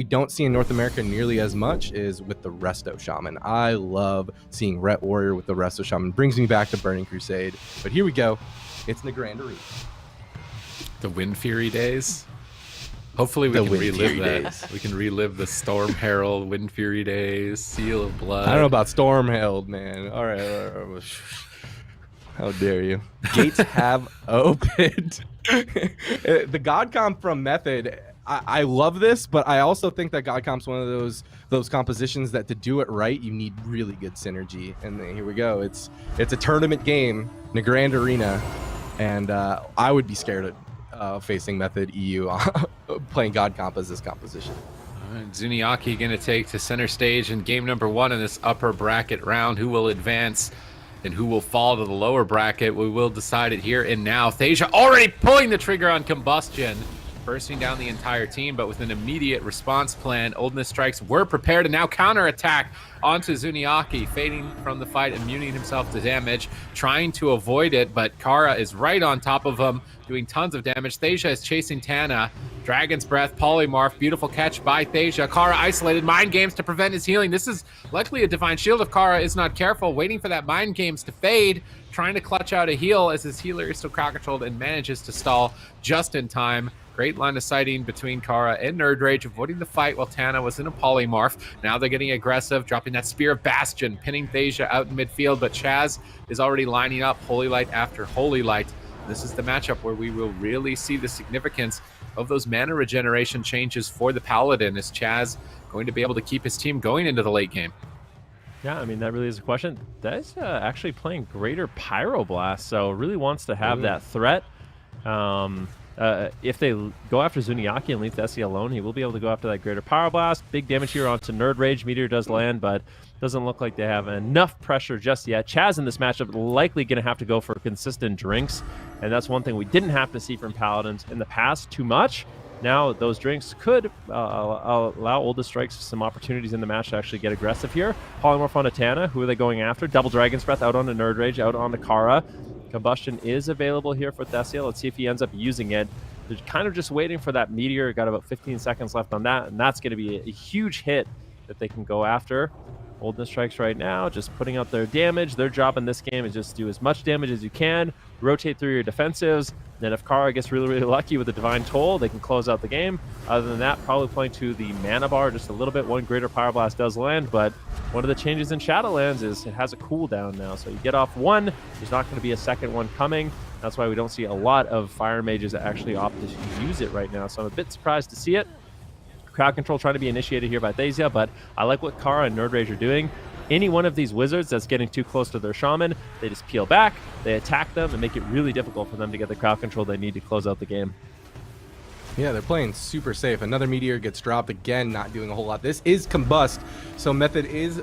we don't see in North America nearly as much is with the Resto Shaman. I love seeing Ret Warrior with the Resto Shaman. Brings me back to Burning Crusade. But here we go. It's in the Grand Arena. The Wind Fury days. Hopefully we can relive that. We can relive the Storm Herald, Wind Fury days, Seal of Blood. I don't know about Storm Herald, man. All right. How dare you? Gates have opened. The God Comp from Method, I love this, but I also think that God Comp's one of those compositions that to do it right, you need really good synergy. And then here we go. It's a tournament game in a Grand Arena, and I would be scared of facing Method EU playing God Comp as this composition. All right, Zuniaki going to take to center stage in game number 1 in this upper bracket round. Who will advance and who will fall to the lower bracket? We will decide it here and now. Thasia already pulling the trigger on Combustion, bursting down the entire team, but with an immediate response plan. Oldness strikes were prepared and now counterattack onto Zuniaki, fading from the fight, immuning himself to damage, trying to avoid it, but Kara is right on top of him, doing tons of damage. Thasia is chasing Tana. Dragon's Breath, Polymorph, beautiful catch by Thasia. Kara isolated, Mind Games to prevent his healing. This is likely a Divine Shield if Kara is not careful, waiting for that Mind Games to fade, trying to clutch out a heal as his healer is still crowd controlled and manages to stall just in time. Great line of sighting between Kara and Nerd Rage, avoiding the fight while Tana was in a polymorph. Now they're getting aggressive, dropping that Spear of Bastion, pinning Thasia out in midfield, but Chaz is already lining up Holy Light after Holy Light. This is the matchup where we will really see the significance of those mana regeneration changes for the Paladin. Is Chaz going to be able to keep his team going into the late game? Yeah, I mean, that really is a question. That is actually playing Greater Pyroblast, so really wants to have that threat. If they go after Zuniaki and leave Thessia alone, he will be able to go after that Greater Pyroblast. Big damage here onto Nerd Rage. Meteor does land, but doesn't look like they have enough pressure just yet. Chaz in this matchup likely going to have to go for consistent drinks, and that's one thing we didn't have to see from Paladins in the past too much. Now those drinks could allow Oldest Strikes some opportunities in the match to actually get aggressive here. Polymorph on Tana. Who are they going after? Double Dragon's Breath out onto Nerd Rage, out onto Kara. Combustion is available here for Thessia. Let's see if he ends up using it. They're kind of just waiting for that Meteor. Got about 15 seconds left on that, and that's going to be a huge hit that they can go after. Oldness Strikes right now, just putting out their damage. Their job in this game is just do as much damage as you can, rotate through your defensives. Then if Kara gets really, really lucky with the Divine Toll, they can close out the game. Other than that, probably playing to the mana bar just a little bit. One Greater Pyroblast does land, but one of the changes in Shadowlands is it has a cooldown now. So you get off one, there's not going to be a second one coming. That's why we don't see a lot of Fire Mages that actually opt to use it right now. So I'm a bit surprised to see it. Crowd control trying to be initiated here by Thasia, but I like what Kara and Nerd Rage are doing. Any one of these wizards that's getting too close to their shaman, they just peel back, they attack them, and make it really difficult for them to get the crowd control they need to close out the game. Yeah, they're playing super safe. Another Meteor gets dropped again, not doing a whole lot. This is Combust, so Method is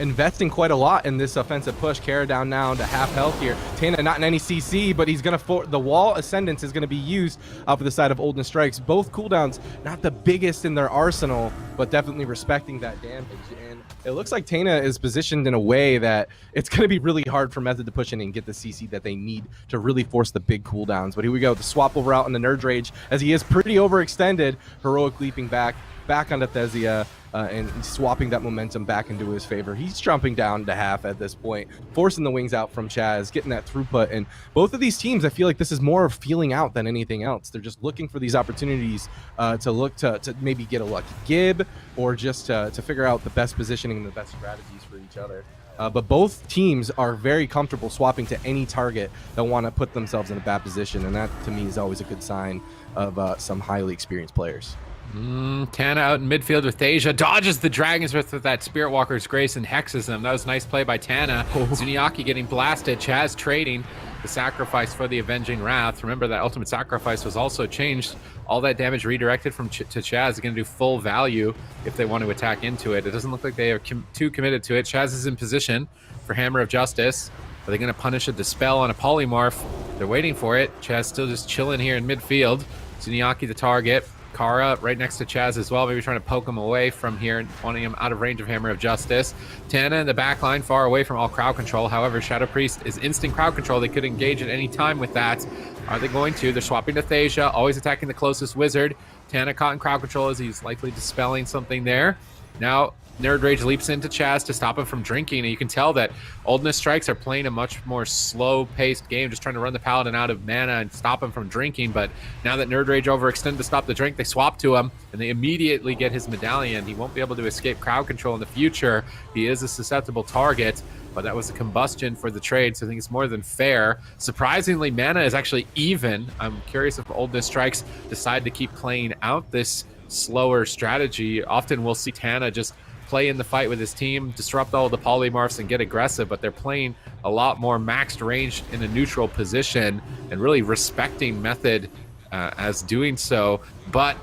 investing quite a lot in this offensive push. Kara down now to half health here. Tana not in any CC, but he's gonna the wall ascendance is gonna be used for the side of Oldness Strikes. Both cooldowns not the biggest in their arsenal, but definitely respecting that damage. And it looks like Tana is positioned in a way that it's gonna be really hard for Method to push in and get the CC that they need to really force the big cooldowns. But here we go, the swap over out on the Nerd Rage as he is pretty overextended. Heroic leaping back onto Thessia. And swapping that momentum back into his favor. He's jumping down to half at this point, forcing the wings out from Chaz, getting that throughput. And both of these teams, I feel like this is more of feeling out than anything else. They're just looking for these opportunities to look to maybe get a lucky gib or just to figure out the best positioning and the best strategies for each other. But both teams are very comfortable swapping to any target that want to put themselves in a bad position. And that, to me, is always a good sign of some highly experienced players. Tana out in midfield with Thasia, dodges the Dragons with that Spirit Walker's Grace and hexes them. That was a nice play by Tana. Zuniaki getting blasted. Chaz trading the sacrifice for the Avenging Wrath. Remember that Ultimate Sacrifice was also changed. All that damage redirected to Chaz is going to do full value if they want to attack into it. It doesn't look like they are too committed to it. Chaz is in position for Hammer of Justice. Are they going to punish a Dispel on a Polymorph? They're waiting for it. Chaz still just chilling here in midfield. Zuniaki the target. Kara right next to Chaz as well, maybe trying to poke him away from here and wanting him out of range of Hammer of Justice. Tana in the back line, far away from all crowd control. However, Shadow Priest is instant crowd control. They could engage at any time with that. Are they going to? They're swapping to Thasia, always attacking the closest wizard. Tana caught in crowd control as he's likely dispelling something there. Now, Nerd Rage leaps into Chaz to stop him from drinking, and you can tell that Oldness Strikes are playing a much more slow-paced game, just trying to run the Paladin out of mana and stop him from drinking. But now that Nerd Rage overextended to stop the drink, they swap to him, and they immediately get his medallion. He won't be able to escape crowd control in the future. He is a susceptible target, but that was a combustion for the trade, so I think it's more than fair. Surprisingly, mana is actually even. I'm curious if Oldness Strikes decide to keep playing out this slower strategy. Often we'll see Tana just play in the fight with his team, disrupt all the polymorphs and get aggressive, but they're playing a lot more maxed range in a neutral position and really respecting Method as doing so. But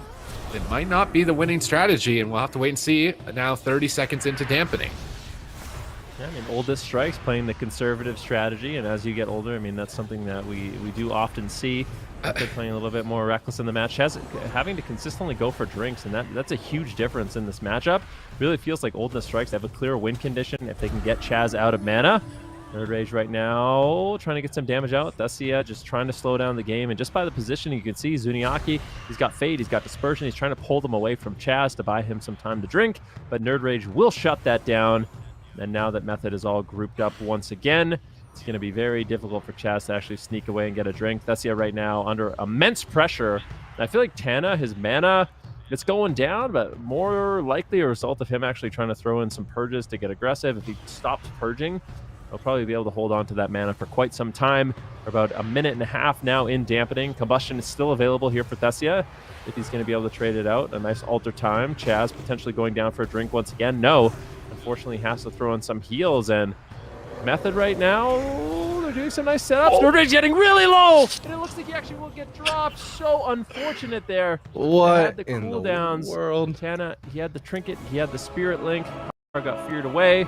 it might not be the winning strategy, and we'll have to wait and see now 30 seconds into dampening. Yeah, I mean, Oldest Strikes playing the conservative strategy, and as you get older, I mean, that's something that we do often see. They're playing a little bit more reckless in the match, having to consistently go for drinks, and that's a huge difference in this matchup. Really feels like Oldness Strikes have a clear win condition if they can get Chaz out of mana. Nerd Rage right now trying to get some damage out. Thessia just trying to slow down the game, and just by the position you can see Zuniaki, he's got Fade, he's got Dispersion, he's trying to pull them away from Chaz to buy him some time to drink, but Nerd Rage will shut that down. And now that Method is all grouped up once again, it's going to be very difficult for Chaz to actually sneak away and get a drink. Thessia right now under immense pressure. And I feel like Tana, his mana, it's going down, but more likely a result of him actually trying to throw in some purges to get aggressive. If he stops purging, he'll probably be able to hold on to that mana for quite some time. We're about a minute and a half now in dampening. Combustion is still available here for Thessia if he's going to be able to trade it out. A nice alter time. Chaz potentially going down for a drink once again. No. Unfortunately, has to throw in some heals, and Method right now, they're doing some nice setups. Nerd Rage getting really low, and it looks like he actually will get dropped. So unfortunate there. What the in cooldowns. the world? Tana, he had the trinket, he had the spirit link. Got feared away.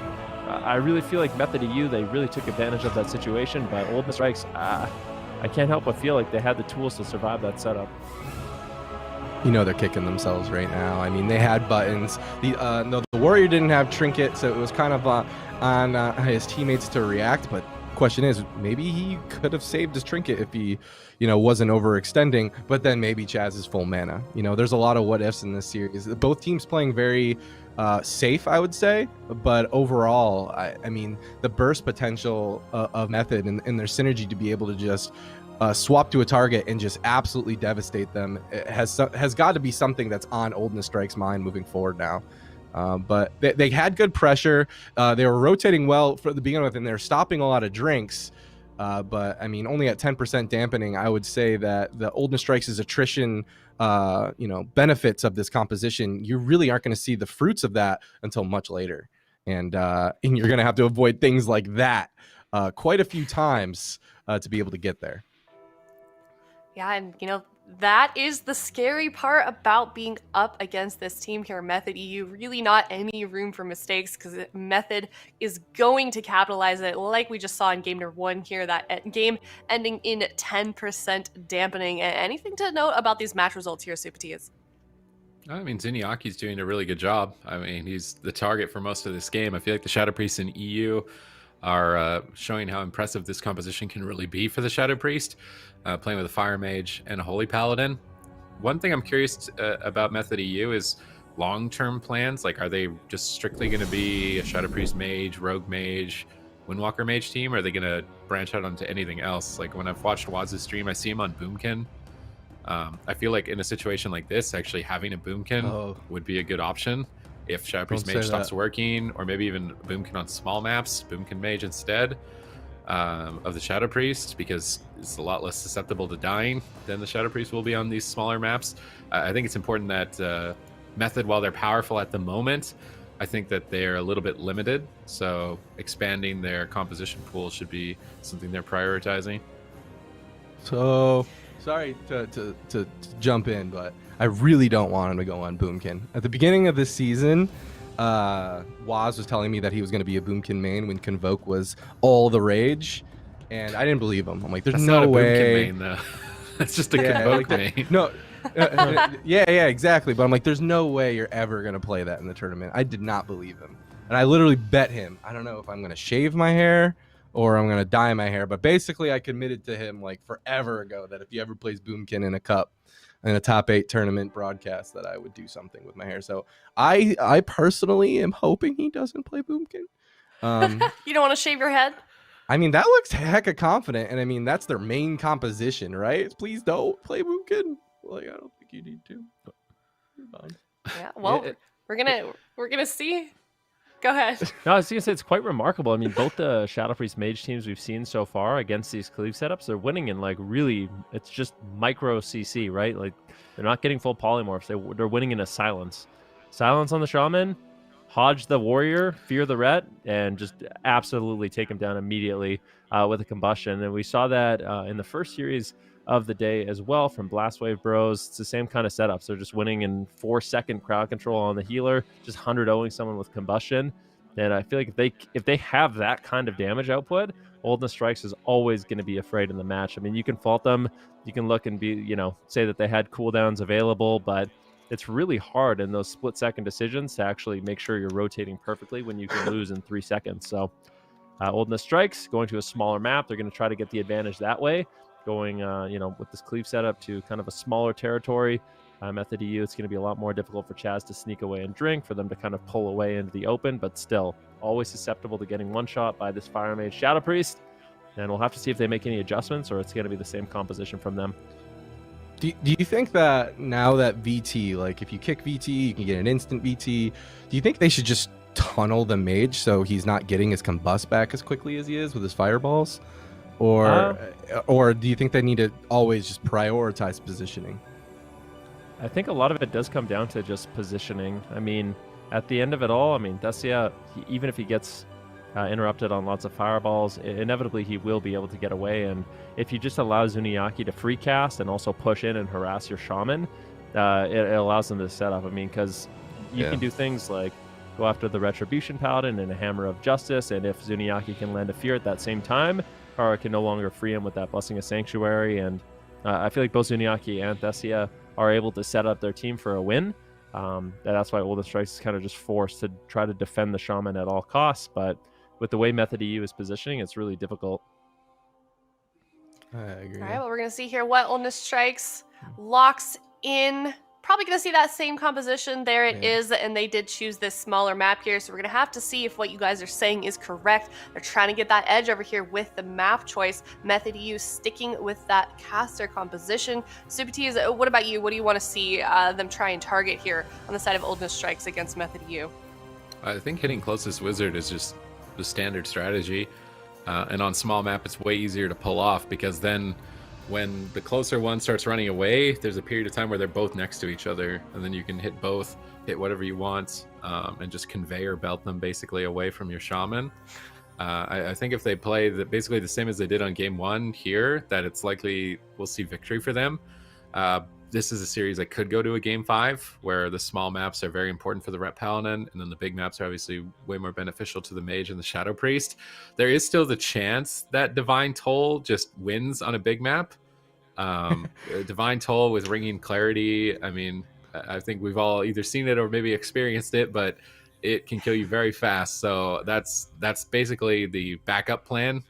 I really feel like Method EU, they really took advantage of that situation, but Oldness Strikes, I can't help but feel like they had the tools to survive that setup. You know they're kicking themselves right now. I mean, they had buttons. The Warrior didn't have Trinket, so it was kind of on his teammates to react. But question is, maybe he could have saved his Trinket if he, wasn't overextending. But then maybe Chaz is full mana. There's a lot of what ifs in this series. Both teams playing very safe, I would say. But overall, I mean, the burst potential of Method and their synergy to be able to just swap to a target and just absolutely devastate them has got to be something that's on Oldness Strike's mind moving forward now. But they had good pressure. They were rotating well for the beginning with, and they're stopping a lot of drinks. But I mean, only at 10% dampening, I would say that the Oldness Strikes' attrition, benefits of this composition, you really aren't going to see the fruits of that until much later. And you're going to have to avoid things like that quite a few times to be able to get there. Yeah, and that is the scary part about being up against this team here, Method EU. Really not any room for mistakes, because Method is going to capitalize it, like we just saw in game number 1 here, that game ending in 10% dampening. Anything to note about these match results here, Supatias? I mean, Zuniaki's doing a really good job. I mean, he's the target for most of this game. I feel like the Shadow Priest in EU are showing how impressive this composition can really be for the Shadow Priest, playing with a Fire Mage and a Holy Paladin. One thing I'm curious about Method EU is long-term plans. Like, are they just strictly going to be a Shadow Priest Mage, Rogue Mage, Windwalker Mage team, or are they going to branch out onto anything else? Like, when I've watched Waz's stream, I see him on Boomkin. I feel like in a situation like this, actually having a Boomkin would be a good option. If Shadow Priest Mage stops working, or maybe even Boomkin on small maps, Boomkin Mage instead of the Shadow Priest, because it's a lot less susceptible to dying than the Shadow Priest will be on these smaller maps. I think it's important that Method, while they're powerful at the moment, I think that they're a little bit limited. So expanding their composition pool should be something they're prioritizing. So, sorry to jump in, but I really don't want him to go on Boomkin. At the beginning of this season, Waz was telling me that he was going to be a Boomkin main when Convoke was all the rage, and I didn't believe him. I'm like, there's That's no not a way. Boomkin main, though. That's just a Convoke main. No, yeah, exactly. But I'm like, there's no way you're ever going to play that in the tournament. I did not believe him. And I literally bet him. I don't know if I'm going to shave my hair or I'm gonna dye my hair. But basically, I committed to him like forever ago that if he ever plays Boomkin in a cup, in a top 8 tournament broadcast, that I would do something with my hair. So I personally am hoping he doesn't play Boomkin. You don't want to shave your head? I mean, that looks hecka confident, and I mean that's their main composition, right? Please don't play Boomkin. Like, I don't think you need to. But you're fine. Yeah. Well, we're gonna see. Go ahead. No, I was going to say it's quite remarkable. I mean, both the Shadow Priest Mage teams we've seen so far against these cleave setups, they're winning in like really, it's just micro CC, right? Like they're not getting full polymorphs. They're winning in a silence. Silence on the Shaman, Hodge the Warrior, Fear the Ret, and just absolutely take him down immediately with a combustion. And we saw that in the first series of the day as well from Blastwave Bros. It's the same kind of setups. They're just winning in 4-second crowd control on the healer, just 100-0ing someone with combustion. And I feel like if they have that kind of damage output, Oldness Strikes is always going to be afraid in the match. I mean, you can fault them, you can look and be, say that they had cooldowns available, but it's really hard in those split-second decisions to actually make sure you're rotating perfectly when you can lose in 3 seconds. So Oldness Strikes going to a smaller map. They're going to try to get the advantage that way. Going, with this cleave setup to kind of a smaller territory. Method EU, it's going to be a lot more difficult for Chaz to sneak away and drink, for them to kind of pull away into the open, but still always susceptible to getting one shot by this Fire Mage Shadow Priest. And we'll have to see if they make any adjustments, or it's going to be the same composition from them. Do you think that now that VT, like if you kick VT, you can get an instant VT, do you think they should just tunnel the mage so he's not getting his combust back as quickly as he is with his fireballs? Or do you think they need to always just prioritize positioning? I think a lot of it does come down to just positioning. I mean, at the end of it all, I mean, Thessia, even if he gets interrupted on lots of fireballs, inevitably he will be able to get away. And if you just allow Zuniaki to free cast and also push in and harass your shaman, it allows them to set up. I mean, because you can do things like go after the Retribution Paladin and a Hammer of Justice, and if Zuniaki can land a Fear at that same time, Kara can no longer free him with that Blessing of Sanctuary. And I feel like both Zuniaki and Thessia are able to set up their team for a win. That's why Oldness Strikes is kind of just forced to try to defend the Shaman at all costs. But with the way Method EU is positioning, it's really difficult. I agree. All right, well, we're going to see here what Oldness Strikes locks in. Probably going to see that same composition. There it is, and they did choose this smaller map here, so we're going to have to see if what you guys are saying is correct. They're trying to get that edge over here with the map choice. Method EU sticking with that caster composition. Subitiz, what about you? What do you want to see them try and target here on the side of Oldness Strikes against Method EU? I think hitting closest wizard is just the standard strategy, and on small map it's way easier to pull off, because then when the closer one starts running away, there's a period of time where they're both next to each other, and then you can hit both, hit whatever you want, and just conveyor belt them basically away from your shaman. I think if they play basically the same as they did on game 1 here, that it's likely we'll see victory for them. This is a series that could go to a game 5, where the small maps are very important for the Ret Paladin, and then the big maps are obviously way more beneficial to the Mage and the Shadow Priest. There is still the chance that Divine Toll just wins on a big map. Divine Toll with Ringing Clarity, I mean, I think we've all either seen it or maybe experienced it, but it can kill you very fast. So that's basically the backup plan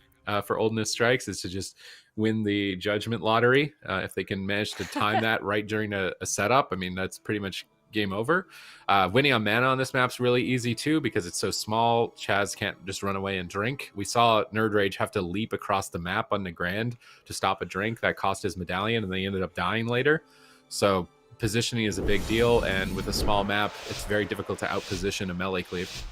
for Oldness Strikes, is to just win the Judgment Lottery. If they can manage to time that right during a setup, I mean, that's pretty much game over. Winning on mana on this map's really easy too, because it's so small. Chaz can't just run away and drink. We saw Nerd Rage have to leap across the map on the Grand to stop a drink that cost his medallion, and they ended up dying later. So positioning is a big deal, and with a small map, it's very difficult to outposition a melee cleave.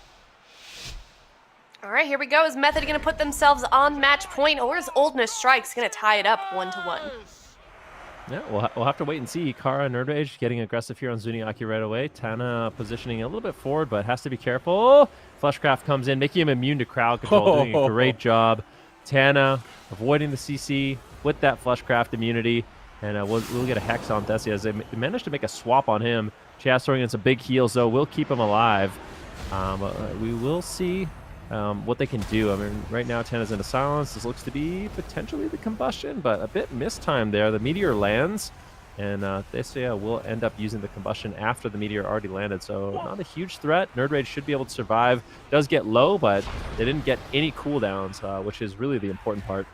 All right, here we go. Is Method going to put themselves on match point, or is Oldness Strikes going to tie it up 1-1? Yeah, we'll have to wait and see. Kara Nerd Rage getting aggressive here on Zuniaki right away. Tana positioning a little bit forward, but has to be careful. Fleshcraft comes in, making him immune to crowd control, doing a great job. Tana avoiding the CC with that Fleshcraft immunity, and we'll get a Hex on Thessia as they managed to make a swap on him. Chaz throwing in some big heals, though, will keep him alive. We will see what they can do. I mean, right now Tana's into silence. This looks to be potentially the combustion, but a bit mistimed there. The meteor lands, And Thessia will end up using the combustion after the meteor already landed, so not a huge threat. Nerd Rage should be able to survive. Does get low, but they didn't get any cooldowns, which is really the important part.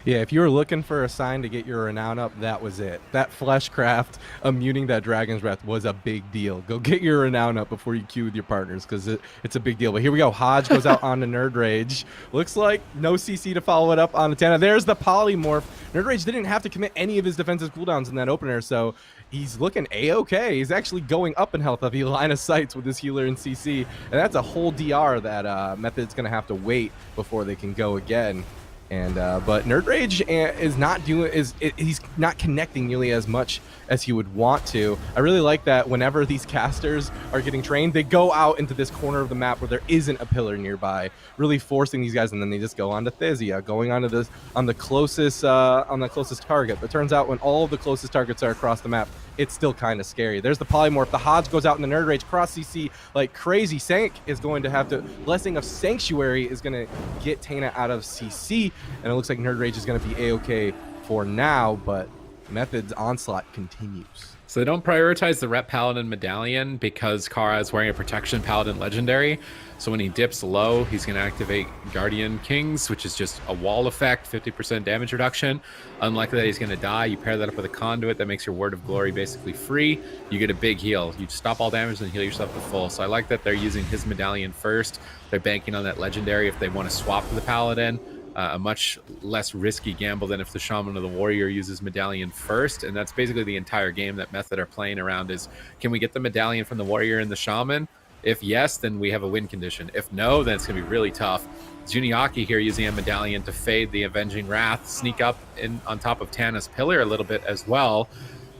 Yeah, if you were looking for a sign to get your renown up, that was it. That Fleshcraft muting that Dragon's Breath was a big deal. Go get your renown up before you queue with your partners, because it's a big deal. But here we go. Hodge goes out onto Nerd Rage. Looks like no CC to follow it up on Tana. There's the polymorph. Nerd Rage didn't have to commit any of his defensive cooldowns in that opener, so he's looking A-okay. He's actually going up in health if he line of sights with his healer and CC, and that's a whole DR that Method's going to have to wait before they can go again. And but Nerd Rage is not doing he's not connecting nearly as much as he would want to. I really like that whenever these casters are getting trained, they go out into this corner of the map where there isn't a pillar nearby, really forcing these guys, and then they just go on to Thessia, going onto this on the closest target. But it turns out when all of the closest targets are across the map, it's still kind of scary. There's the polymorph. The Hodge goes out in the Nerd Rage, cross CC like crazy. Sank is going to have to, Blessing of Sanctuary is going to get Tana out of CC, and it looks like Nerd Rage is going to be A-okay for now, but Method's onslaught continues. So they don't prioritize the Rep Paladin Medallion because Kara is wearing a Protection Paladin Legendary. So when he dips low, he's going to activate Guardian Kings, which is just a wall effect, 50% damage reduction. Unlikely that he's going to die. You pair that up with a Conduit that makes your Word of Glory basically free. You get a big heal. You stop all damage and heal yourself to full. So I like that they're using his Medallion first. They're banking on that Legendary if they want to swap to the Paladin. A much less risky gamble than if the Shaman or the Warrior uses Medallion first. And that's basically the entire game that Method are playing around is, can we get the Medallion from the Warrior and the Shaman? If yes, then we have a win condition. If no, then it's going to be really tough. Zuniaki here using a Medallion to fade the Avenging Wrath, sneak up in on top of Tana's Pillar a little bit as well.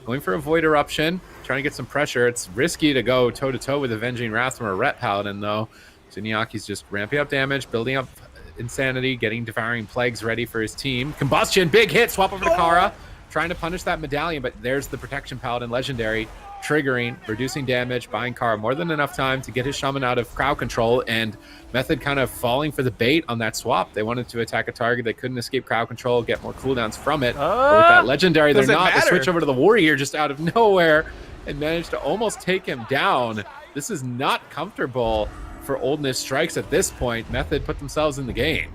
Going for a Void Eruption, trying to get some pressure. It's risky to go toe-to-toe with Avenging Wrath from a Ret Paladin, though. Zuniaki's just ramping up damage, building up Insanity, getting Devouring Plagues ready for his team. Combustion, big hit, swap over to Kara, trying to punish that Medallion, but there's the Protection Paladin Legendary, triggering, reducing damage, buying Kara more than enough time to get his Shaman out of crowd control, and Method kind of falling for the bait on that swap. They wanted to attack a target, they couldn't escape crowd control, get more cooldowns from it, but with that Legendary, they're not. They switch over to the Warrior just out of nowhere and manage to almost take him down. This is not comfortable for Oldness Strikes at this point. Method put themselves in the game.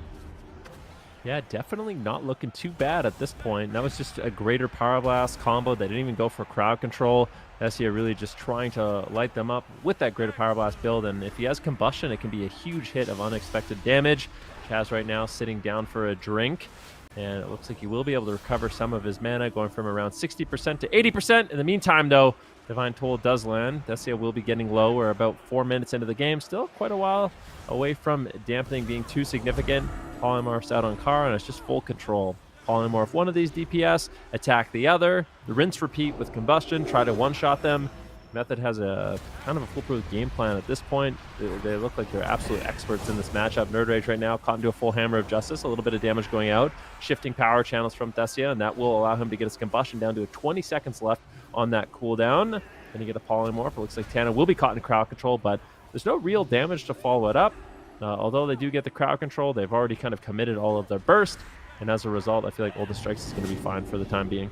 Yeah, definitely not looking too bad at this point. That was just a greater Power Blast combo. They didn't even go for crowd control. Thessia really just trying to light them up with that greater Power Blast build, and if he has Combustion, it can be a huge hit of unexpected damage. Chaz right now sitting down for a drink, and it looks like he will be able to recover some of his mana, going from around 60% to 80%. In the meantime, though, Divine Toll does land. Thessia will be getting low. We're about 4 minutes into the game. Still quite a while away from Dampening being too significant. Polymorph's out on Kara, and it's just full control. Polymorph one of these DPS, attack the other, the rinse repeat with Combustion, try to one-shot them. Method has a kind of a foolproof game plan at this point. They look like they're absolute experts in this matchup. Nerd Rage right now caught into a full Hammer of Justice, a little bit of damage going out, shifting power channels from Thessia, and that will allow him to get his Combustion down to 20 seconds left on that cooldown. Then you get a Polymorph. It looks like Tana will be caught in crowd control, but there's no real damage to follow it up. Although they do get the crowd control, they've already kind of committed all of their burst, and as a result, I feel like Oldness Strikes is going to be fine for the time being.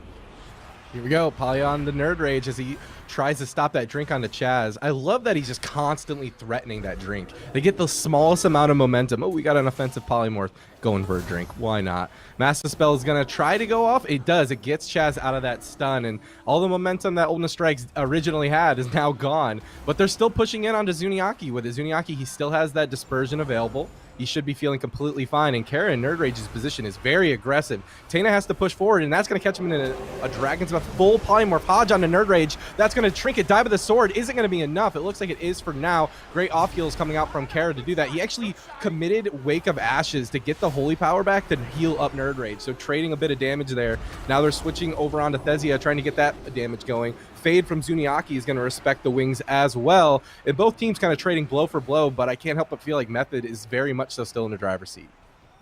Here we go, Poly on the Nerd Rage as he tries to stop that drink onto Chaz. I love that he's just constantly threatening that drink. They get the smallest amount of momentum. Oh, we got an offensive Polymorph going for a drink. Why not? Master Spell is going to try to go off. It does. It gets Chaz out of that stun, and all the momentum that Oldness Strikes originally had is now gone. But they're still pushing in onto Zuniaki. With his Zuniaki, he still has that dispersion available. He should be feeling completely fine. And Kara in Nerd Rage's position is very aggressive. Tana has to push forward, and that's going to catch him in a Dragon's Breath full Polymorph. Hodge on the Nerd Rage. That's going to Trinket. Dive of the Sword isn't going to be enough. It looks like it is for now. Great off heals coming out from Kara to do that. He actually committed Wake of Ashes to get the Holy Power back to heal up Nerd Rage. So trading a bit of damage there. Now they're switching over onto Thessia, trying to get that damage going. Fade from Zuniaki is going to respect the wings as well. And both teams kind of trading blow for blow, but I can't help but feel like Method is very much so still in the driver's seat.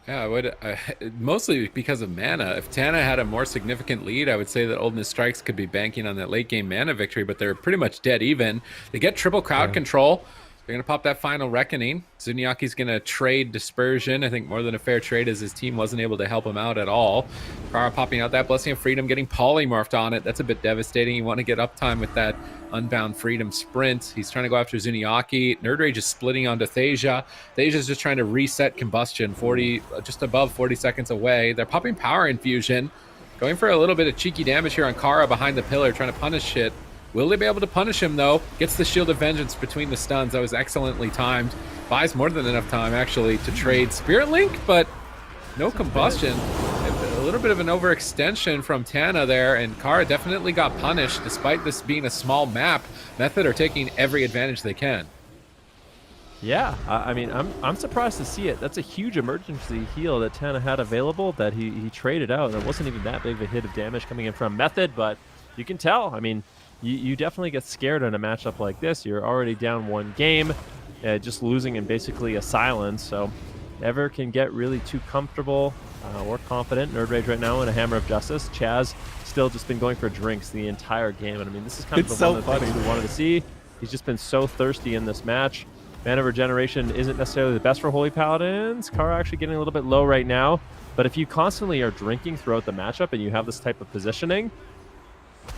Yeah, I would mostly because of mana. If Tana had a more significant lead, I would say that Oldness Strikes could be banking on that late game mana victory, but they're pretty much dead even. They get triple crowd control. They're going to pop that final Reckoning. Zuniaki's going to trade Dispersion. I think more than a fair trade, as his team wasn't able to help him out at all. Kara popping out that Blessing of Freedom, getting polymorphed on it. That's a bit devastating. You want to get uptime with that Unbound Freedom sprint. He's trying to go after Zuniaki. Nerd Rage is splitting onto Thasia. Thasia's just trying to reset Combustion, just above 40 seconds away. They're popping Power Infusion, going for a little bit of cheeky damage here on Kara behind the pillar, trying to punish shit. Will they be able to punish him, though? Gets the Shield of Vengeance between the stuns. That was excellently timed. Buys more than enough time, actually, to trade Spirit Link, but no Combustion. A little bit of an overextension from Tana there, and Kara definitely got punished, despite this being a small map. Method are taking every advantage they can. Yeah, I mean, I'm surprised to see it. That's a huge emergency heal that Tana had available that he traded out, and it wasn't even that big of a hit of damage coming in from Method, but you can tell. I mean, you definitely get scared in a matchup like this. You're already down one game, just losing in basically a silence, so never can get really too comfortable or confident. Nerd Rage right now in a Hammer of Justice. Chaz still just been going for drinks the entire game, and I mean, this is kind of one of the things we wanted to see. He's just been so thirsty in this match. Mana Regeneration isn't necessarily the best for Holy Paladins. Kara actually getting a little bit low right now, but if you constantly are drinking throughout the matchup and you have this type of positioning,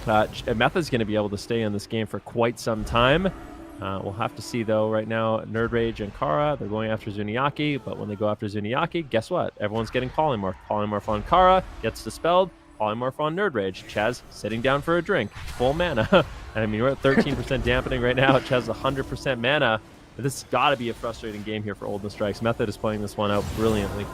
Method's going to be able to stay in this game for quite some time. We'll have to see, though. Right now, Nerd Rage and Kara, they're going after Zuniaki, but when they go after Zuniaki, guess what? Everyone's getting Polymorph. Polymorph on Kara, gets dispelled. Polymorph on Nerd Rage. Chaz sitting down for a drink. Full mana. And I mean, we're at 13% dampening right now. Chaz 100% mana. But this has got to be a frustrating game here for Oldness Strikes. Method is playing this one out brilliantly.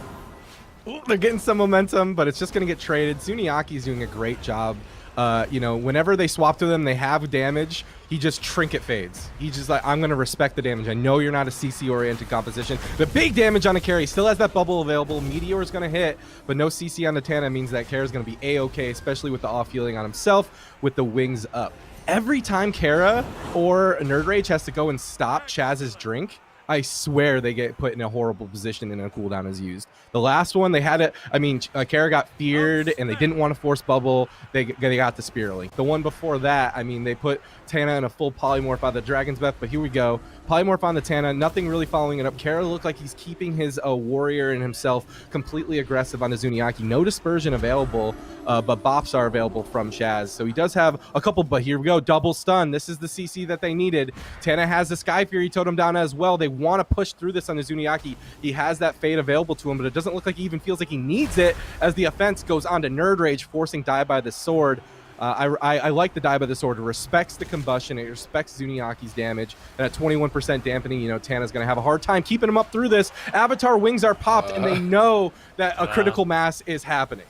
Ooh, they're getting some momentum, but it's just going to get traded. Zuniaki's doing a great job. Whenever they swap to them, they have damage. He just trinket fades. He's just like, I'm going to respect the damage. I know you're not a CC-oriented composition. The big damage on a carry still has that bubble available. Meteor is going to hit, but no CC on the Tana means that Kara is going to be A-okay, especially with the off-healing on himself with the wings up. Every time Kara or Nerd Rage has to go and stop Chaz's drink, I swear they get put in a horrible position and a cooldown is used. The last one, they had it. I mean, Kara got feared and they didn't want to force bubble. They got the Spirit Link. The one before that, I mean, they put Tana in a full polymorph on the Dragon's Breath, but here we go. Polymorph on the Tana, nothing really following it up. Kara looked like he's keeping his warrior and himself completely aggressive on the Zuniaki. No dispersion available, but bops are available from Chaz. So he does have a couple, but here we go. Double stun. This is the CC that they needed. Tana has the Sky Fury totem down as well. They want to push through this on the Zuniaki. He has that fade available to him, but it doesn't look like he even feels like he needs it as the offense goes on to Nerd Rage, forcing Die by the Sword. I like the Die by the Sword. It respects the combustion. It respects Zuniaki's damage. And at 21% dampening, you know, Tana's going to have a hard time keeping him up through this. Avatar wings are popped, and they know that a critical mass is happening.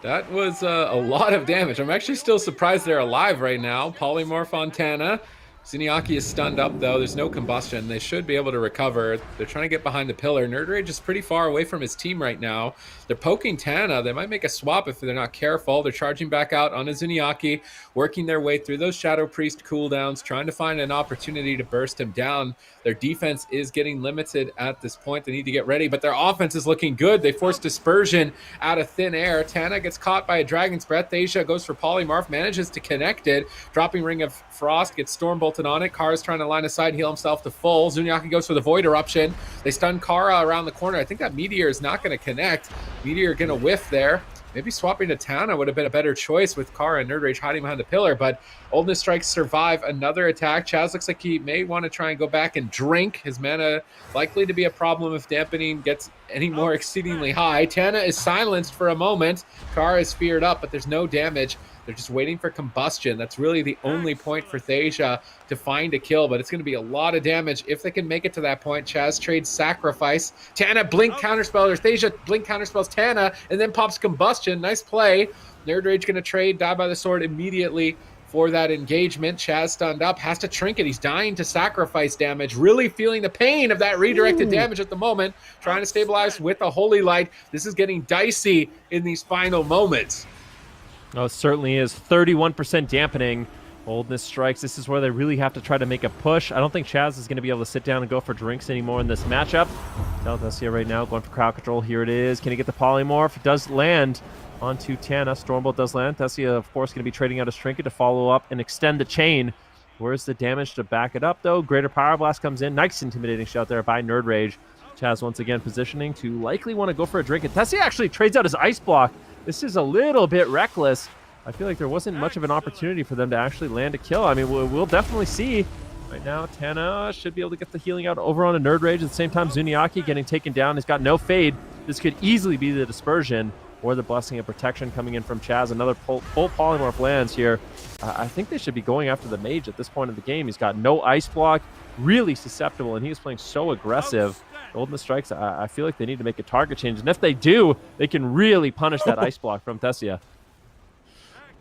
That was a lot of damage. I'm actually still surprised they're alive right now. Polymorph on Tana. Zuniaki is stunned up, though. There's no combustion. They should be able to recover. They're trying to get behind the pillar. Nerd Rage is pretty far away from his team right now. They're poking Tana. They might make a swap if they're not careful. They're charging back out on a Zuniaki, working their way through those Shadow Priest cooldowns, trying to find an opportunity to burst him down. Their defense is getting limited at this point. They need to get ready, but their offense is looking good. They force Dispersion out of thin air. Tana gets caught by a Dragon's Breath. Thasia goes for Polymorph, manages to connect it. Dropping Ring of Frost, gets Storm Bolted on it. Kara's trying to line aside, heal himself to full. Zuniaki goes for the Void Eruption. They stun Kara around the corner. I think that Meteor is not going to connect. Meteor going to whiff there. Maybe swapping to Tana would have been a better choice with Kara and Nerd Rage hiding behind the pillar, but Oldness Strikes survive another attack. Chaz looks like he may want to try and go back and drink. His mana likely to be a problem if dampening gets any more exceedingly high. Tana is silenced for a moment. Kara is feared up, but there's no damage. They're just waiting for combustion. That's really the only point for Thasia to find a kill, but it's going to be a lot of damage if they can make it to that point. Chaz trades Sacrifice. Tana blink counterspell, or Thasia blink counterspells Tana, and then pops combustion. Nice play. Nerd Rage going to trade Die by the Sword immediately for that engagement. Chaz stunned up, has to trinket. He's dying to sacrifice damage, really feeling the pain of that redirected damage at the moment, trying to stabilize with a Holy Light. This is getting dicey in these final moments. Oh, it certainly is. 31% dampening. Oldness Strikes. This is where they really have to try to make a push. I don't think Chaz is going to be able to sit down and go for drinks anymore in this matchup. Delta right now going for crowd control. Here it is. Can he get the polymorph? It does land onto Tana. Stormbolt does land. Tessia, of course, going to be trading out his trinket to follow up and extend the chain. Where's the damage to back it up, though? Greater Power Blast comes in. Nice intimidating shot there by Nerd Rage. Chaz once again positioning to likely want to go for a drink. And Tessie actually trades out his Ice Block. This is a little bit reckless. I feel like there wasn't much of an opportunity for them to actually land a kill. I mean, we'll definitely see. Right now, Tana should be able to get the healing out over on a Nerd Rage. At the same time, Zuniaki getting taken down. He's got no fade. This could easily be the Dispersion or the Blessing of Protection coming in from Chaz. Another full Polymorph lands here. I think they should be going after the Mage at this point of the game. He's got no Ice Block, really susceptible, and he is playing so aggressive. Oldness Strikes, I feel like they need to make a target change. And if they do, they can really punish that Ice Block from Tessia.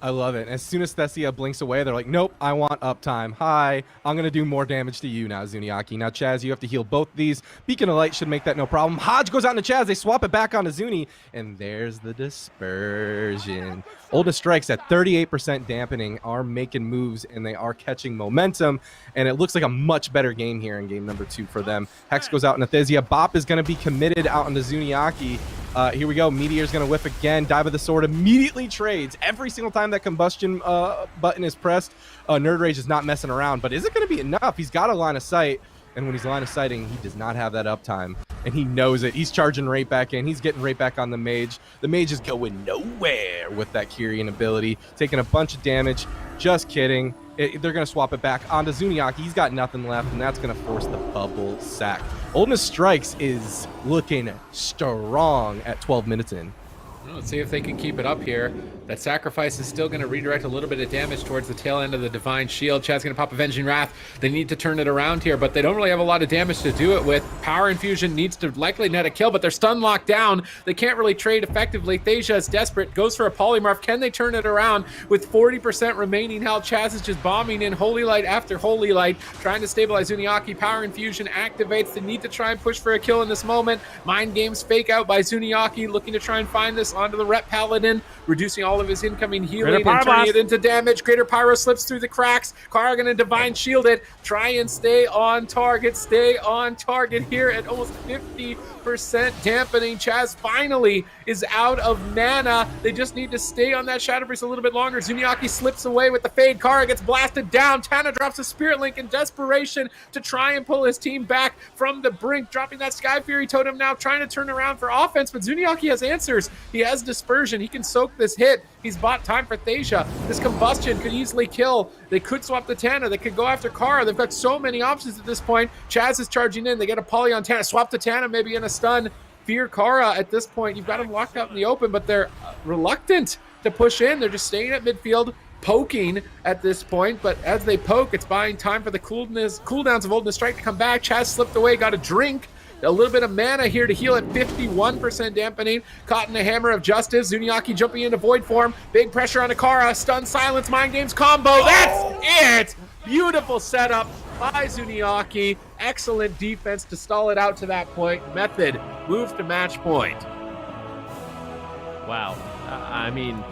I love it. As soon as Thessia blinks away, they're like, nope, I want uptime. Hi, I'm going to do more damage to you now, Zuniaki. Now, Chaz, you have to heal both these. Beacon of Light should make that no problem. Hodge goes out into Chaz. They swap it back onto Zuni, and there's the Dispersion. Oldness Strikes at 38% dampening are making moves, and they are catching momentum, and it looks like a much better game here in game number 2 for them. Hex goes out into Thessia. Bop is going to be committed out into Zuniaki. Here we go. Meteor's going to whip again. Dive of the Sword immediately trades. Every single time that combustion button is pressed, Nerd Rage is not messing around. But is it going to be enough? He's got a line of sight. And when he's line of sighting, he does not have that uptime. And he knows it. He's charging right back in. He's getting right back on the Mage. The Mage is going nowhere with that Kyrian ability. Taking a bunch of damage. Just kidding. They're going to swap it back onto Zuniaki. He's got nothing left, and that's going to force the bubble sack. Oldness Strikes is looking strong at 12 minutes in. Let's see if they can keep it up here. That sacrifice is still going to redirect a little bit of damage towards the tail end of the Divine Shield. Chad's going to pop Avenging Wrath. They need to turn it around here, but they don't really have a lot of damage to do it with. Power Infusion needs to likely net a kill, but they're stun locked down. They can't really trade effectively. Thasia is desperate, goes for a Polymorph. Can they turn it around with 40% remaining health? Chaz is just bombing in Holy Light after Holy Light, trying to stabilize Zuniaki. Power Infusion activates. They need to try and push for a kill in this moment. Mind Games fake out by Zuniaki, looking to try and find this onto the Rep Paladin, reducing all of his incoming healing and turning it into damage. Greater Pyro slips through the cracks. Kara gonna Divine Shield it. Try and stay on target. Stay on target here at almost 50% dampening. Chaz finally is out of mana. They just need to stay on that Shadow Priest a little bit longer. Zuniaki slips away with the fade. Kara gets blasted down. Tana drops a Spirit Link in desperation to try and pull his team back from the brink, dropping that Sky Fury Totem now, trying to turn around for offense, but Zuniaki has answers. He has Dispersion. He can soak this hit. He's bought time for Thasia. This Combustion could easily kill. They could swap the Tana. They could go after Kara. They've got so many options at this point. Chaz is charging in. They get a Poly on Tana. Swap the Tana, maybe in a stun. Fear Kara at this point. You've got them locked out in the open, but they're reluctant to push in. They're just staying at midfield, poking at this point, but as they poke, it's buying time for the cooldowns of Oldness Strike to come back. Chaz slipped away, got a drink. A little bit of mana here to heal at 51% dampening. Caught in a Hammer of Justice. Zuniaki jumping into Void Form. Big pressure on Akara. Stun Silence Mind Games combo. That's it! Beautiful setup by Zuniaki. Excellent defense to stall it out to that point. Method move to match point. Wow. I mean,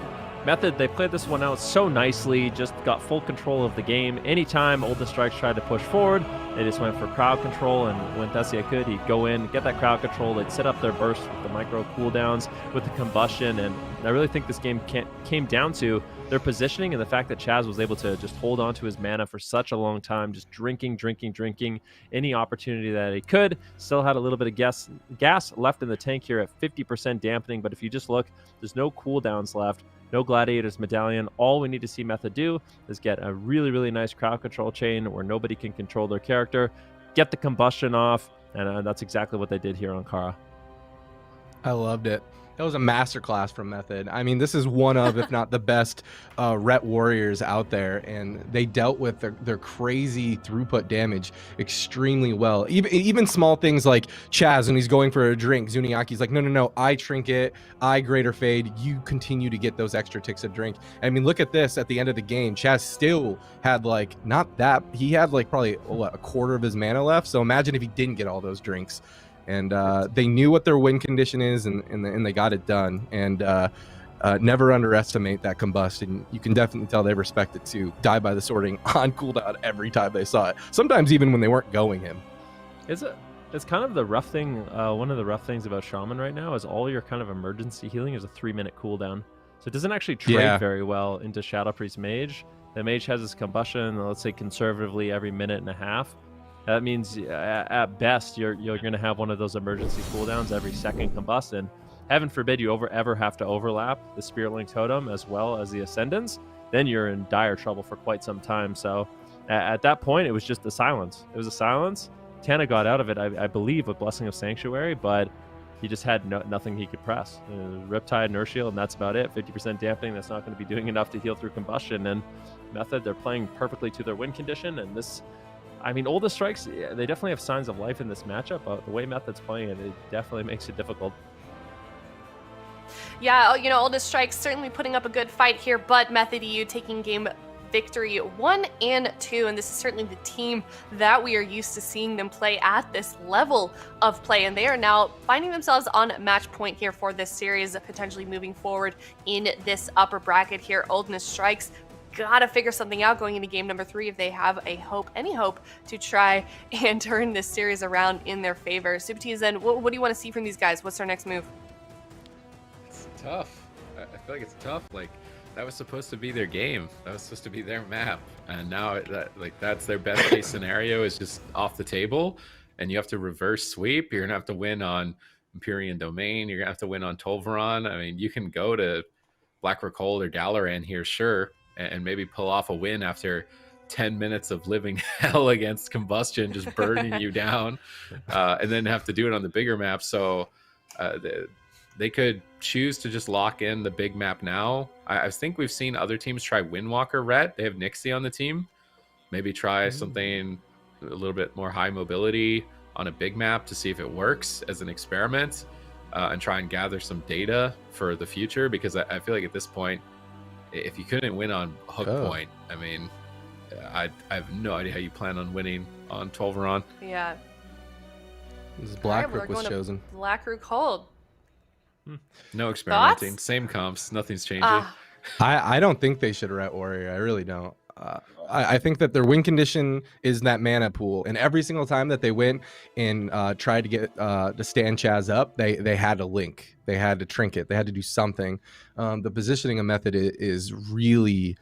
Method, they played this one out so nicely, just got full control of the game. Anytime Oldness Strikes tried to push forward, they just went for crowd control, and when Thessia could, he'd go in, get that crowd control, they'd set up their burst with the micro cooldowns, with the combustion, and I really think this game came down to their positioning and the fact that Chaz was able to just hold on to his mana for such a long time, just drinking any opportunity that he could. Still had a little bit of gas left in the tank here at 50% dampening, but if you just look, there's no cooldowns left. No Gladiator's Medallion. All we need to see Method do is get a really nice crowd control chain where nobody can control their character, get the combustion off, and that's exactly what they did here on Kara. I loved it. That was a masterclass from Method. I mean, this is one of, if not the best, Ret warriors out there, and they dealt with their crazy throughput damage extremely well. Even small things like Chaz, when he's going for a drink, Zuniaki's like, no, I Trinket, I Greater Fade, you continue to get those extra ticks of drink. I mean, look at this at the end of the game. Chaz still had he had probably a quarter of his mana left, so imagine if he didn't get all those drinks. And they knew what their win condition is, and they got it done. And never underestimate that combustion. You can definitely tell they respect it too. Die by the sorting on cooldown every time they saw it. Sometimes even when they weren't going him. It's kind of the rough thing. One of the rough things about Shaman right now is all your kind of emergency healing is a 3-minute cooldown. So it doesn't actually trade very well into Shadow Priest Mage. The mage has his combustion, let's say conservatively every minute and a half. That means at best you're going to have one of those emergency cooldowns every second combust, and heaven forbid you ever have to overlap the Spirit Link Totem as well as the Ascendants, then you're in dire trouble for quite some time. So at that point, it was just a silence. It was a silence. Tana got out of it, I believe, with Blessing of Sanctuary, but he just had nothing he could press. Riptide, Nurse Shield, and that's about it. 50% dampening, that's not going to be doing enough to heal through combustion. And Method, they're playing perfectly to their win condition, and this... I mean, Oldness Strikes, they definitely have signs of life in this matchup, but the way Method's playing it, it definitely makes it difficult. Yeah, you know, Oldness Strikes certainly putting up a good fight here, but Method EU taking game victory 1 and 2, and this is certainly the team that we are used to seeing them play at this level of play, and they are now finding themselves on match point here for this series, potentially moving forward in this upper bracket here. Oldness Strikes gotta figure something out going into game number 3 if they have any hope to try and turn this series around in their favor. Subtees, then what do you want to see from these guys? What's their next move? It's tough. I feel like it's tough. Like, that was supposed to be their game. That was supposed to be their map, and now that's their best case scenario is just off the table, and you have to reverse sweep. You're gonna have to win on Empyrean Domain. You're gonna have to win on Tolvaron. I mean, you can go to Blackrock Hold or Dalaran here, sure, and maybe pull off a win after 10 minutes of living hell against Combustion, just burning you down, and then have to do it on the bigger map. So they could choose to just lock in the big map now. I think we've seen other teams try Windwalker Ret. They have Nixie on the team. Maybe try something a little bit more high mobility on a big map to see if it works as an experiment, and try and gather some data for the future, because I feel like at this point, if you couldn't win on Hook Point, I mean, I have no idea how you plan on winning on Tolvaron. Yeah. This is Blackrook was chosen. Blackrock Hold. No experimenting. Thoughts? Same comps. Nothing's changing. I don't think they should Ret Warrior. I really don't. I think that their win condition is that mana pool, and every single time that they went and tried to get to stand Chaz up, they had to link, they had to trinket, they had to do something. The positioning of Method is really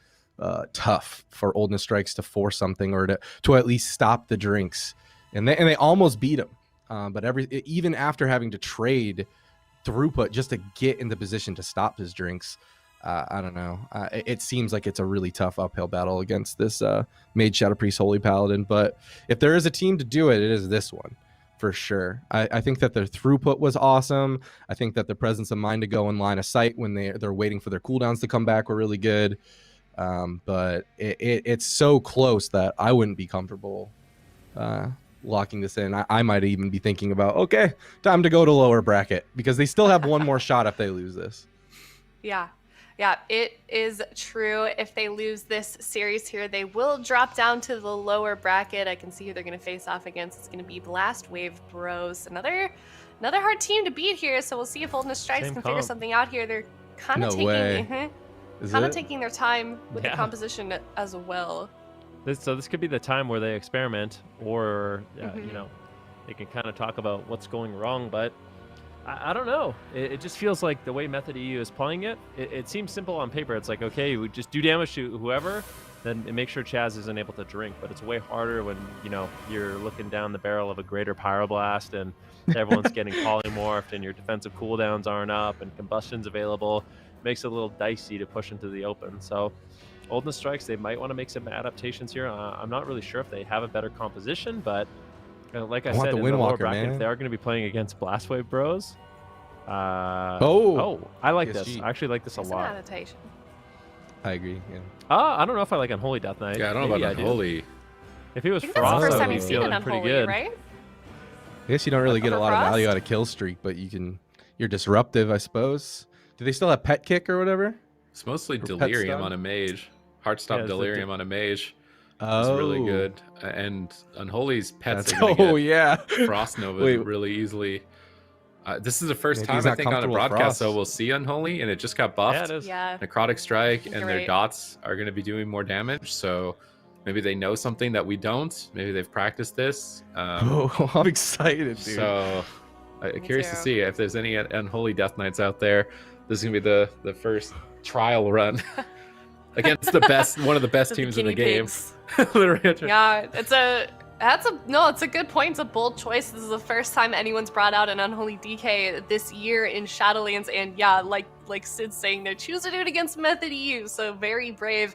tough for Oldness Strikes to force something or to at least stop the drinks, and they almost beat him. But even after having to trade throughput just to get in the position to stop his drinks, I don't know. It seems like it's a really tough uphill battle against this Mage Shadow Priest Holy Paladin. But if there is a team to do it, it is this one for sure. I think that their throughput was awesome. I think that the presence of mind to go in line of sight when they're waiting for their cooldowns to come back were really good. But it's so close that I wouldn't be comfortable locking this in. I might even be thinking about, okay, time to go to lower bracket, because they still have one more shot if they lose this. Yeah, it is true. If they lose this series here, they will drop down to the lower bracket. I can see who they're going to face off against. It's going to be Blast Wave Bros. Another hard team to beat here. So we'll see if Oldness Strikes can figure something out here. They're kind of taking their time with the composition as well. So this could be the time where they experiment, or you know, they can kind of talk about what's going wrong, but I don't know. It just feels like the way Method EU is playing it seems simple on paper. It's like, okay, we just do damage to whoever, then make sure Chaz isn't able to drink. But it's way harder when, you know, you're looking down the barrel of a greater Pyroblast and everyone's getting polymorphed and your defensive cooldowns aren't up and combustion's available. It makes it a little dicey to push into the open. So Oldness Strikes, they might want to make some adaptations here. I'm not really sure if they have a better composition, but like I said, in the lower bracket, if they are going to be playing against Blastwave Bros. I like this. I actually like this a lot. Adaptation. I agree. Yeah. I don't know if I like Unholy Death Knight. Yeah, I don't know about Unholy. If he was Frost, Frost, that's the first I time would you've be seen an feeling pretty Unholy, good. right? I guess you don't really get a lot of value out of Kill Streak, but you're disruptive, I suppose. Do they still have Pet Kick or whatever? It's mostly Delirium on a Mage. Heartstop Delirium on a Mage. It's really good. And Unholy's pets are going to get Frost Nova really easily. This is the first time I think on a broadcast, so we'll see Unholy, and it just got buffed. Yeah, it is. Yeah. Necrotic Strike, and their right. dots are going to be doing more damage, so maybe they know something that we don't. Maybe they've practiced this. I'm excited, dude. So curious to see if there's any Unholy Death Knights out there. This is going to be the first trial run. against the best, one of the best The teams in the guinea game. pigs. Literally. Yeah, it's a good point. It's a bold choice. This is the first time anyone's brought out an Unholy DK this year in Shadowlands, and yeah, like Sid's saying, they choose to do it against Method EU, so very brave.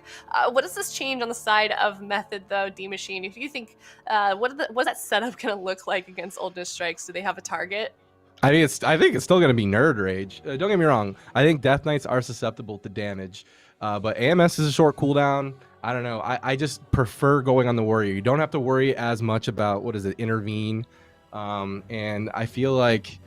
What does this change on the side of Method though, D Machine? If you think, what's that setup gonna look like against Oldness Strikes? Do they have a target? I think it's still gonna be Nerd Rage. Don't get me wrong. I think Death Knights are susceptible to damage, but AMS is a short cooldown. I don't know. I just prefer going on the warrior. You don't have to worry as much about intervene, and I feel like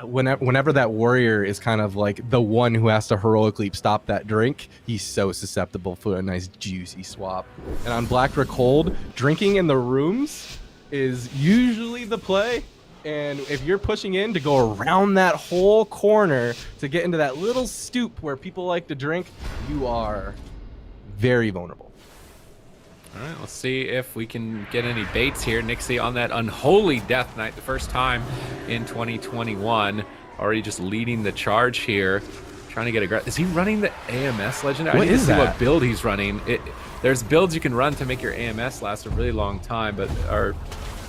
whenever that warrior is kind of like the one who has to heroically stop that drink, he's so susceptible for a nice juicy swap. And on Black Cold, drinking in the rooms is usually the play. And if you're pushing in to go around that whole corner to get into that little stoop where people like to drink, you are very vulnerable. All right, let's see if we can get any baits here. Nixie on that Unholy Death Knight, the first time in 2021. Already just leading the charge here. Trying to get aggressive. Is he running the AMS Legendary? What I need is to see that? what build he's running. There's builds you can run to make your AMS last a really long time, but our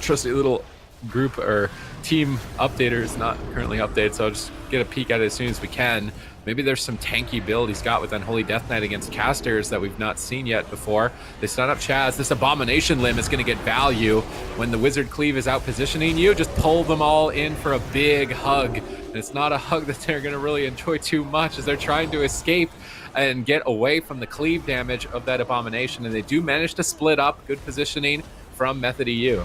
trusty little group or team updater is not currently updated, so I'll just get a peek at it as soon as we can. Maybe there's some tanky build he's got with Unholy Death Knight against casters that we've not seen yet before. They stun up Chaz. This Abomination Limb is going to get value. When the Wizard Cleave is out positioning you, just pull them all in for a big hug. And it's not a hug that they're going to really enjoy too much as they're trying to escape and get away from the cleave damage of that Abomination. And they do manage to split up. Good positioning from Method EU.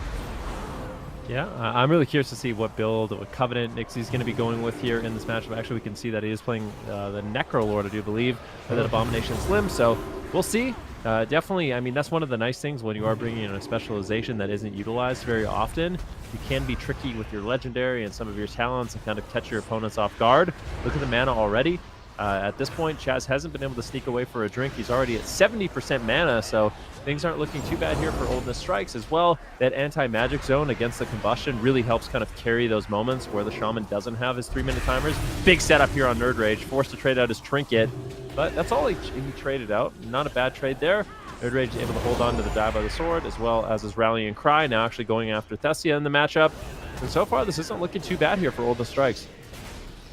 Yeah, I'm really curious to see what build, what Covenant Nixie's going to be going with here in this matchup. Actually, we can see that he is playing the Necrolord, I do believe, for that Abomination Slim. So we'll see. Definitely, I mean, that's one of the nice things when you are bringing in a specialization that isn't utilized very often. You can be tricky with your Legendary and some of your talents and kind of catch your opponents off guard. Look at the mana already. At this point, Chaz hasn't been able to sneak away for a drink. He's already at 70% mana, so things aren't looking too bad here for Oldness Strikes as well. That anti-magic zone against the combustion really helps kind of carry those moments where the Shaman doesn't have his 3-minute timers. Big setup here on Nerd Rage, forced to trade out his trinket, but that's all he traded out. Not a bad trade there. Nerd Rage is able to hold on to the Die by the Sword as well as his Rallying Cry, now actually going after Thessia in the matchup. And so far, this isn't looking too bad here for Oldness Strikes.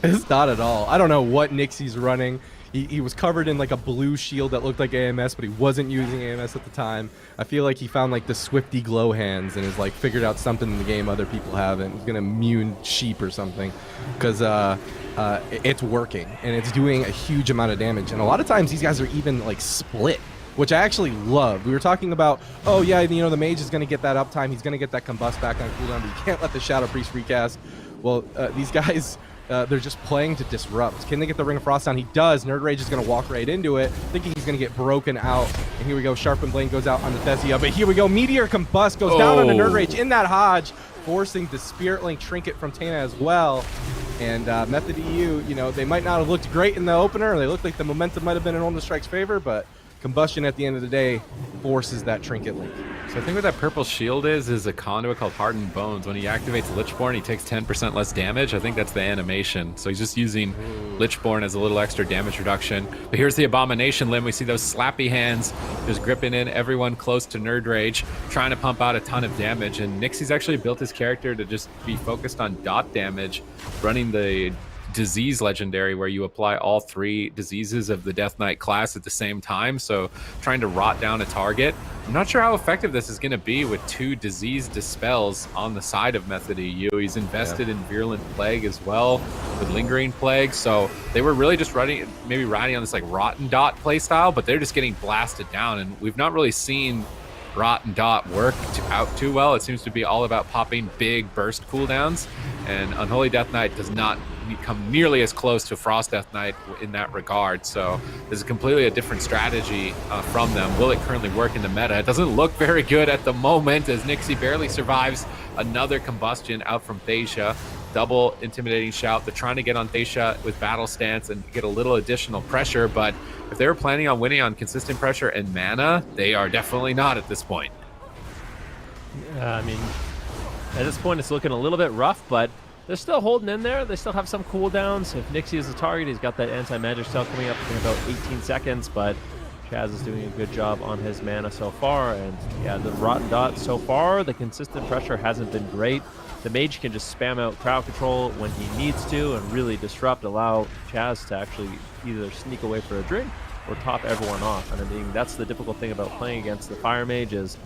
It's not at all. I don't know what Nixie's running. He was covered in like a blue shield that looked like AMS, but he wasn't using AMS at the time. I feel like he found like the Swifty glow hands and has like figured out something in the game other people haven't. He's gonna immune sheep or something, because it's working and it's doing a huge amount of damage. And a lot of times these guys are even like split, which I actually love. We were talking about, oh yeah, you know, the mage is gonna get that uptime. He's gonna get that combust back on cooldown, but you can't let the Shadow Priest recast. Well, these guys. They're just playing to disrupt. Can they get the Ring of Frost down? He does. Nerd Rage is going to walk right into it, thinking he's going to get broken out. And here we go. Sharpened Blade goes out on the Thessia. But here we go. Meteor Combust goes down on the Nerd Rage in that Hodge, forcing the Spirit Link Trinket from Tana as well. And Method EU, you know, they might not have looked great in the opener. They looked like the momentum might have been in Oldness Strike's favor, but Combustion at the end of the day forces that Trinket Link. So I think what that purple shield is a conduit called Hardened Bones. When he activates Lichborn, he takes 10% less damage. I think that's the animation. So he's just using Lichborn as a little extra damage reduction. But here's the Abomination Limb. We see those slappy hands just gripping in everyone close to Nerd Rage, trying to pump out a ton of damage. And Nixie's actually built his character to just be focused on dot damage, running the disease legendary where you apply all 3 diseases of the Death Knight class at the same time, so trying to rot down a target. I'm not sure how effective this is going to be with 2 disease dispels on the side of Method EU. He's invested in Virulent Plague as well with Lingering Plague, so they were really just maybe riding on this like Rotten Dot playstyle, but they're just getting blasted down, and we've not really seen Rotten Dot work out too well. It seems to be all about popping big burst cooldowns, and Unholy Death Knight does not come nearly as close to Frost Death Knight in that regard. So this is completely a different strategy from them. Will it currently work in the meta? It doesn't look very good at the moment, as Nixie barely survives another combustion out from Thessia. Double intimidating shout. They're trying to get on Thessia with battle stance and get a little additional pressure, but if they were planning on winning on consistent pressure and mana, they are definitely not at this point. I mean, at this point it's looking a little bit rough, but they're still holding in there. They still have some cooldowns. If Nixie is the target, he's got that anti-magic cell coming up in about 18 seconds, but Chaz is doing a good job on his mana so far. And yeah, the Rotten Dot so far, the consistent pressure hasn't been great. The mage can just spam out crowd control when he needs to and really disrupt, allow Chaz to actually either sneak away for a drink or top everyone off. And I mean, that's the difficult thing about playing against the Fire Mage is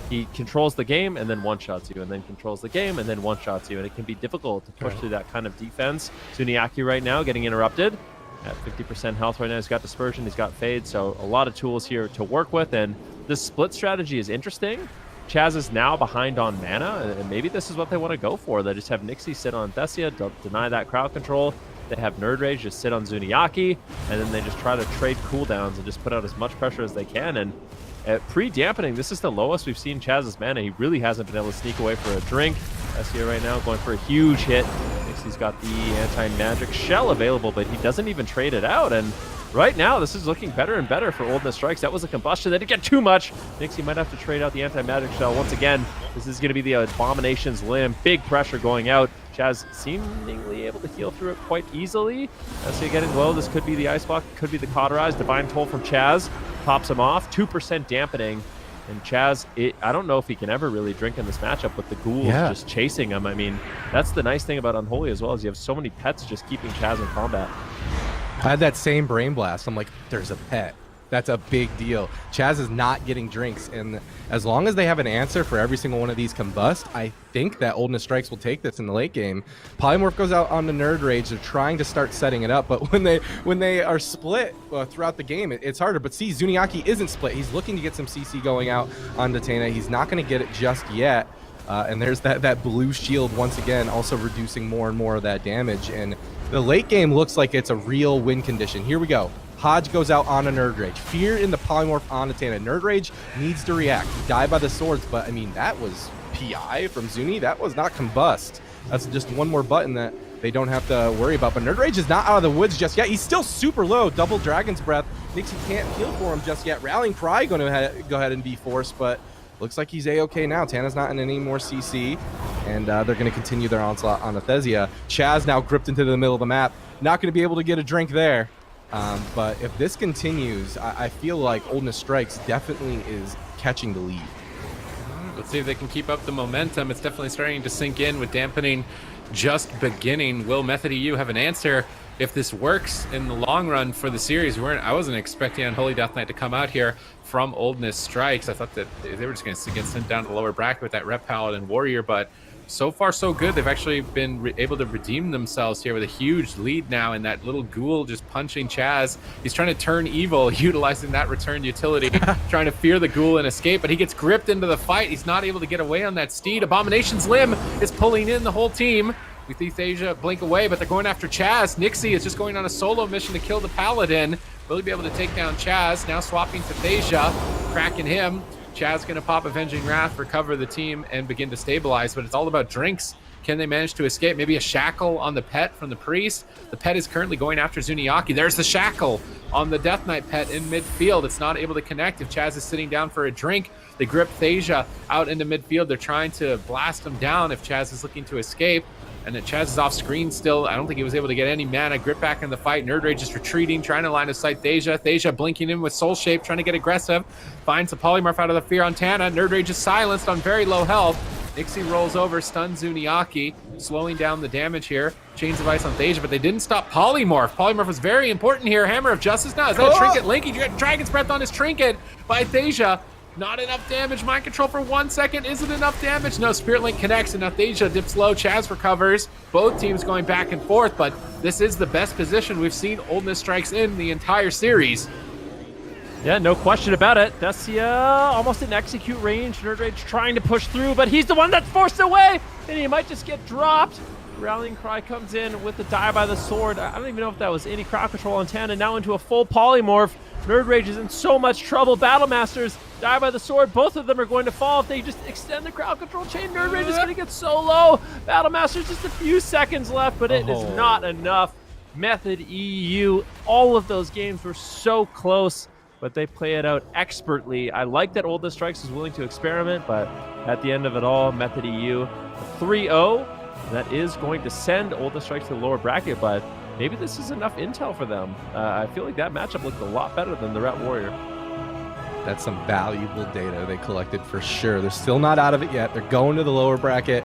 he controls the game and then one-shots you, and then controls the game and then one-shots you, and it can be difficult to push through that kind of defense. Zuniaki right now getting interrupted at 50% health right now. He's got Dispersion, he's got Fade, so a lot of tools here to work with, and this split strategy is interesting. Chaz is now behind on mana, and maybe this is what they want to go for. They just have Nixie sit on Thessia, deny that crowd control. They have Nerd Rage just sit on Zuniaki, and then they just try to trade cooldowns and just put out as much pressure as they can. And at pre-dampening, this is the lowest we've seen Chaz's mana. He really hasn't been able to sneak away for a drink. Thessia right now going for a huge hit. Nixie's got the anti-magic shell available, but he doesn't even trade it out. And right now, this is looking better and better for Oldness Strikes. That was a combustion. They didn't get too much. Nixie might have to trade out the anti-magic shell. Once again, this is going to be the Abomination's Limb. Big pressure going out. Chaz seemingly able to heal through it quite easily. Thessia getting low. This could be the Ice Block. Could be the Cauterize. Divine Toll from Chaz. Pops him off. 2% dampening. And Chaz, I don't know if he can ever really drink in this matchup with the ghouls just chasing him. I mean, that's the nice thing about Unholy as well, is you have so many pets just keeping Chaz in combat. I had that same brain blast. I'm like, there's a pet. That's a big deal. Chaz is not getting drinks, and as long as they have an answer for every single one of these combust, I think that Oldness Strikes will take this in the late game. Polymorph goes out on the Nerd Rage. They're trying to start setting it up, but when they are split throughout the game, it's harder. But see, Zuniaki isn't split. He's looking to get some CC going out on Datena. He's not going to get it just yet. And there's that blue shield once again, also reducing more and more of that damage. And the late game looks like it's a real win condition. Here we go. Hodge goes out on a Nerd Rage. Fear in the Polymorph on Datena. Nerd Rage needs to react. He died by the swords, but I mean, that was PI from Zuni. That was not combust. That's just one more button that they don't have to worry about. But Nerd Rage is not out of the woods just yet. He's still super low. Double Dragon's Breath. Nixie can't heal for him just yet. Rallying Cry going to go ahead and be forced, but looks like he's A-okay now. Tana's not in any more CC, and they're going to continue their onslaught on Athesia. Chaz now gripped into the middle of the map. Not going to be able to get a drink there. But if this continues, I feel like Oldness Strikes definitely is catching the lead. Let's see if they can keep up the momentum. It's definitely starting to sink in with dampening just beginning. Will Method EU have an answer if this works in the long run for the series? I wasn't expecting Unholy Death Knight to come out here from Oldness Strikes. I thought that they were just going to get sent down to the lower bracket with that Rep Paladin Warrior, but so far so good. They've actually been able to redeem themselves here with a huge lead now, and that little ghoul just punching Chaz. He's trying to turn evil, utilizing that return utility, trying to fear the ghoul and escape, but he gets gripped into the fight. He's not able to get away on that steed. Abomination's Limb is pulling in the whole team. We see Thasia blink away, but they're going after Chaz. Nixie is just going on a solo mission to kill the Paladin. Will he be able to take down Chaz? Now swapping to Thasia, cracking him. Chaz going to pop Avenging Wrath, recover the team, and begin to stabilize, but it's all about drinks. Can they manage to escape? Maybe a shackle on the pet from the priest. The pet is currently going after Zuniaki. There's the shackle on the Death Knight pet in midfield. It's not able to connect if Chaz is sitting down for a drink. They grip Thasia out into midfield. They're trying to blast him down if Chaz is looking to escape. And then Chaz is off screen still. I don't think he was able to get any mana. Grip back in the fight. Nerd Rage is retreating, trying to line of sight Thasia. Thasia blinking in with Soul Shape, trying to get aggressive. Finds a Polymorph out of the Fear on Tana. Nerd Rage is silenced on very low health. Nixie rolls over, stuns Zuniaki, slowing down the damage here. Chains of Ice on Thasia, but they didn't stop Polymorph. Polymorph was very important here. Hammer of Justice now. Is that a Trinket Link? He got Dragon's Breath on his Trinket by Thasia. Not enough damage. Mind Control for 1 second. Isn't enough damage. No, Spirit Link connects, and Athesia dips low. Chaz recovers. Both teams going back and forth, but this is the best position we've seen Oldness Strikes in the entire series. Yeah, no question about it. Thessia almost in execute range. Nerd Rage trying to push through, but he's the one that's forced away, and he might just get dropped. Rallying Cry comes in with the die by the sword. I don't even know if that was any crowd control on Tana. Now into a full polymorph. Nerd Rage is in so much trouble. Battle Masters die by the sword. Both of them are going to fall if they just extend the crowd control chain. Nerd Rage is going to get so low. Battle Masters just a few seconds left, but it is not enough. Method EU, all of those games were so close, but they play it out expertly. I like that Oldness Strikes is willing to experiment, but at the end of it all, Method EU 3-0 That is going to send Oldness Strikes to the lower bracket, but maybe this is enough intel for them. I feel like that matchup looked a lot better than the Ret Warrior. That's some valuable data they collected for sure. They're still not out of it yet. They're going to the lower bracket.